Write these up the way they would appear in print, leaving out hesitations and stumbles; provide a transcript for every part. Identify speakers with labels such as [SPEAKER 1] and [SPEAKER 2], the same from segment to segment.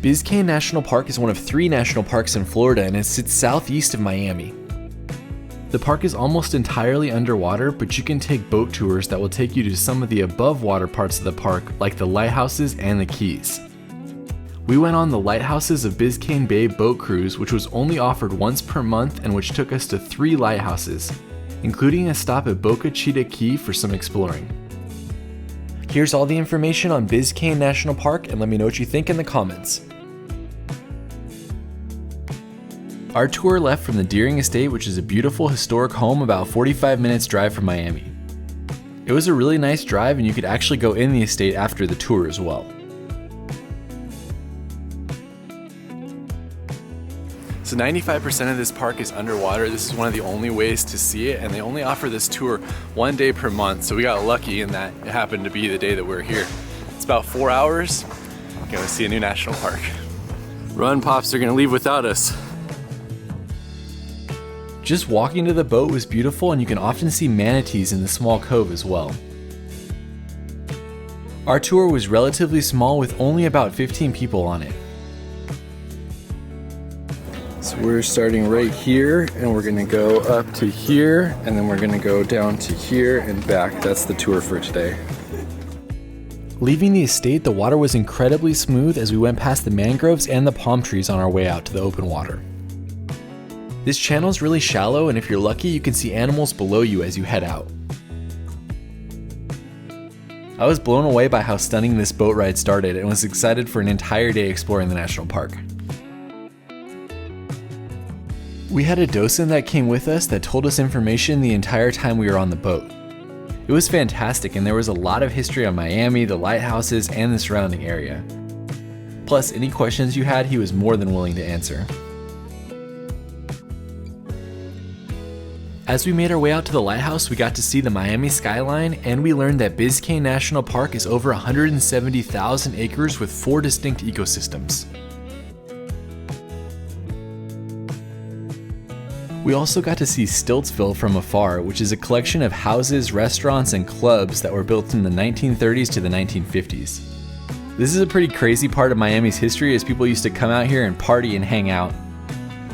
[SPEAKER 1] Biscayne National Park is one of 3 national parks in Florida and it sits southeast of Miami. The park is almost entirely underwater, but you can take boat tours that will take you to some of the above water parts of the park, like the Lighthouses and the Keys. We went on the Lighthouses of Biscayne Bay boat cruise, which was only offered once per month and which took us to 3 lighthouses, including a stop at Boca Chita Key for some exploring. Here's all the information on Biscayne National Park, and let me know what you think in the comments. Our tour left from the Deering Estate, which is a beautiful historic home about 45 minutes drive from Miami. It was a really nice drive and you could actually go in the estate after the tour as well. So 95% of this park is underwater. This is one of the only ways to see it, and they only offer this tour 1 day per month. So we got lucky in that it happened to be the day that we're here. It's about 4 hours. Gonna see a new national park. Run, Pops, they're gonna leave without us. Just walking to the boat was beautiful, and you can often see manatees in the small cove as well. Our tour was relatively small with only about 15 people on it. So we're starting right here and we're gonna go up to here and then we're gonna go down to here and back. That's the tour for today. Leaving the estate, the water was incredibly smooth as we went past the mangroves and the palm trees on our way out to the open water. This channel is really shallow, and if you're lucky, you can see animals below you as you head out. I was blown away by how stunning this boat ride started and was excited for an entire day exploring the national park. We had a docent that came with us that told us information the entire time we were on the boat. It was fantastic, and there was a lot of history on Miami, the lighthouses, and the surrounding area. Plus, any questions you had, he was more than willing to answer. As we made our way out to the lighthouse, we got to see the Miami skyline, and we learned that Biscayne National Park is over 170,000 acres with 4 distinct ecosystems. We also got to see Stiltsville from afar, which is a collection of houses, restaurants, and clubs that were built in the 1930s to the 1950s. This is a pretty crazy part of Miami's history, as people used to come out here and party and hang out.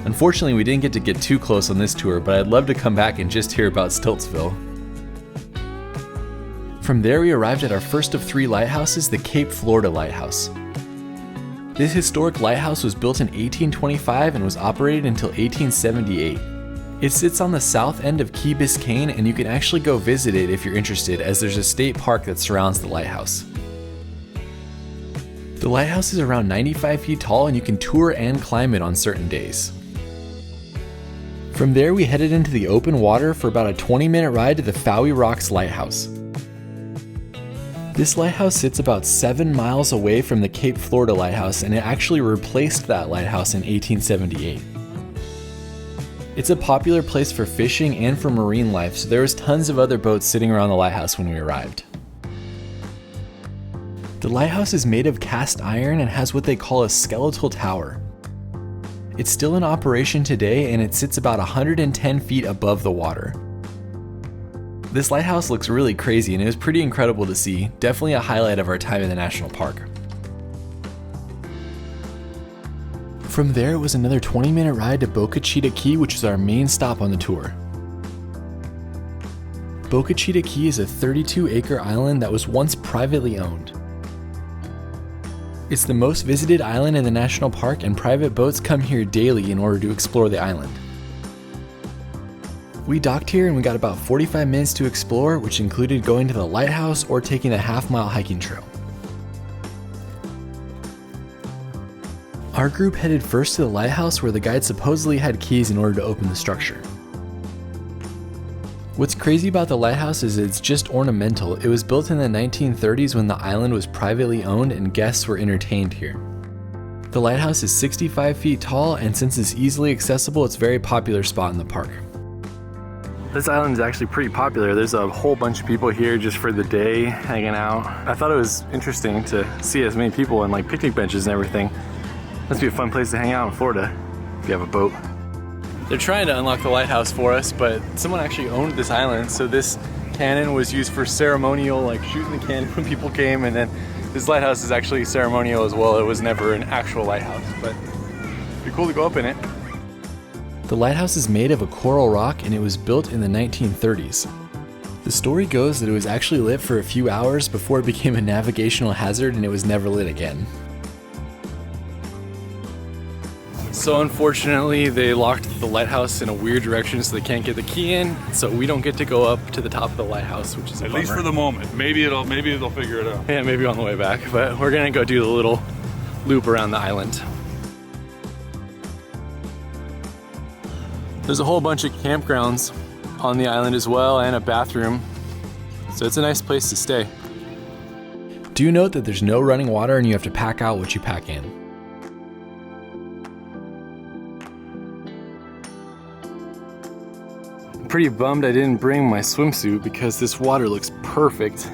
[SPEAKER 1] Unfortunately, we didn't get too close on this tour, but I'd love to come back and just hear about Stiltsville. From there, we arrived at our first of 3 lighthouses, the Cape Florida Lighthouse. This historic lighthouse was built in 1825 and was operated until 1878. It sits on the south end of Key Biscayne, and you can actually go visit it if you're interested, as there's a state park that surrounds the lighthouse. The lighthouse is around 95 feet tall, and you can tour and climb it on certain days. From there, we headed into the open water for about a 20-minute ride to the Fowey Rocks Lighthouse. This lighthouse sits about 7 miles away from the Cape Florida Lighthouse, and it actually replaced that lighthouse in 1878. It's a popular place for fishing and for marine life, so there was tons of other boats sitting around the lighthouse when we arrived. The lighthouse is made of cast iron and has what they call a skeletal tower. It's still in operation today, and it sits about 110 feet above the water. This lighthouse looks really crazy, and it was pretty incredible to see. Definitely a highlight of our time in the national park. From there, it was another 20-minute ride to Boca Chita Key, which is our main stop on the tour. Boca Chita Key is a 32-acre island that was once privately owned. It's the most visited island in the national park, and private boats come here daily in order to explore the island. We docked here and we got about 45 minutes to explore, which included going to the lighthouse or taking a half-mile hiking trail. Our group headed first to the lighthouse, where the guide supposedly had keys in order to open the structure. What's crazy about the lighthouse is it's just ornamental. It was built in the 1930s when the island was privately owned and guests were entertained here. The lighthouse is 65 feet tall, and since it's easily accessible, it's a very popular spot in the park. This island is actually pretty popular. There's a whole bunch of people here just for the day hanging out. I thought it was interesting to see as many people and like picnic benches and everything. Must be a fun place to hang out in Florida if you have a boat. They're trying to unlock the lighthouse for us, but someone actually owned this island, so this cannon was used for ceremonial, like shooting the cannon when people came, and then This lighthouse is actually ceremonial as well. It was never an actual lighthouse, but it'd be cool to go up in it. The lighthouse is made of a coral rock and it was built in the 1930s. The story goes that it was actually lit for a few hours before it became a navigational hazard and it was never lit again. So unfortunately, they locked the lighthouse in a weird direction so they can't get the key in, so we don't get to go up to the top of the lighthouse, which is a bummer.
[SPEAKER 2] At least for the moment. Maybe they'll figure it out.
[SPEAKER 1] Yeah, maybe on the way back, but we're gonna go do the little loop around the island. There's a whole bunch of campgrounds on the island as well, and a bathroom, so it's a nice place to stay. Do note that there's no running water and you have to pack out what you pack in. I'm pretty bummed I didn't bring my swimsuit because this water looks perfect.
[SPEAKER 2] City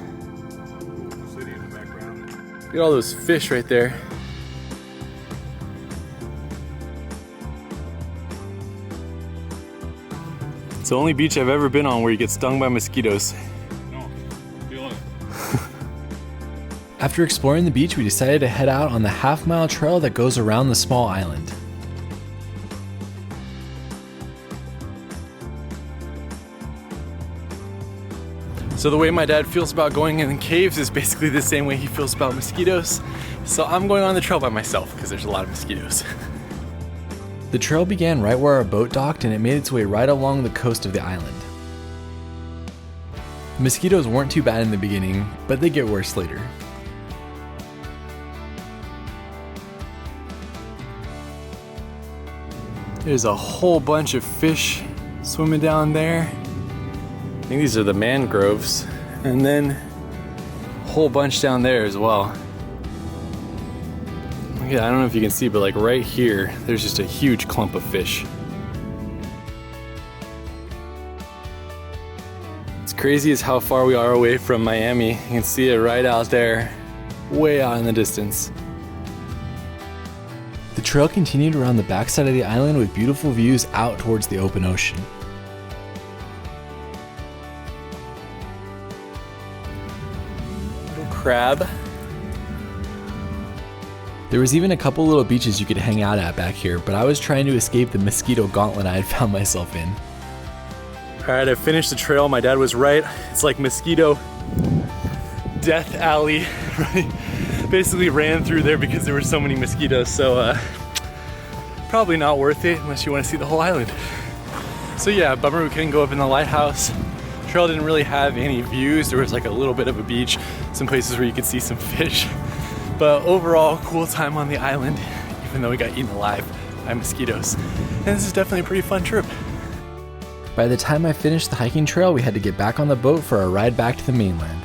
[SPEAKER 2] in the background.
[SPEAKER 1] Look at all those fish right there. It's the only beach I've ever been on where you get stung by mosquitoes.
[SPEAKER 2] No, feeling it.
[SPEAKER 1] After exploring the beach, we decided to head out on the half-mile trail that goes around the small island. So the way my dad feels about going in caves is basically the same way he feels about mosquitoes. So I'm going on the trail by myself because there's a lot of mosquitoes. The trail began right where our boat docked and it made its way right along the coast of the island. The mosquitoes weren't too bad in the beginning, but they get worse later. There's a whole bunch of fish swimming down there. I think these are the mangroves, and then a whole bunch down there as well. Yeah, I don't know if you can see, but like right here, there's just a huge clump of fish. It's crazy as how far we are away from Miami. You can see it right out there, way out in the distance. The trail continued around the backside of the island with beautiful views out towards the open ocean. Little crab. There was even a couple little beaches you could hang out at back here, but I was trying to escape the mosquito gauntlet I had found myself in. Alright, I finished the trail. My dad was right. It's like mosquito death alley. Basically ran through there because there were so many mosquitoes, so probably not worth it unless you want to see the whole island. So yeah, bummer we couldn't go up in the lighthouse. Trail didn't really have any views. There was like a little bit of a beach, some places where you could see some fish. But overall, cool time on the island, even though we got eaten alive by mosquitoes. And this is definitely a pretty fun trip. By the time I finished the hiking trail, we had to get back on the boat for our ride back to the mainland.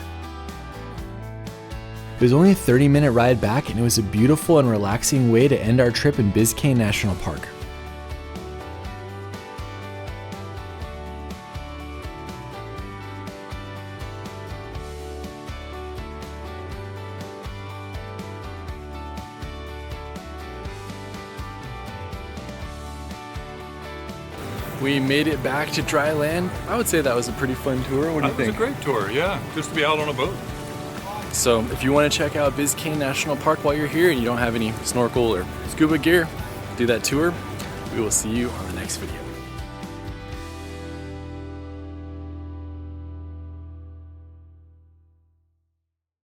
[SPEAKER 1] It was only a 30-minute ride back, and it was a beautiful and relaxing way to end our trip in Biscayne National Park. We made it back to dry land. I would say that was a pretty fun tour. What do you think?
[SPEAKER 2] It was a great tour, yeah. Just to be out on a boat.
[SPEAKER 1] So if you want to check out Biscayne National Park while you're here and you don't have any snorkel or scuba gear, do that tour. We will see you on the next video.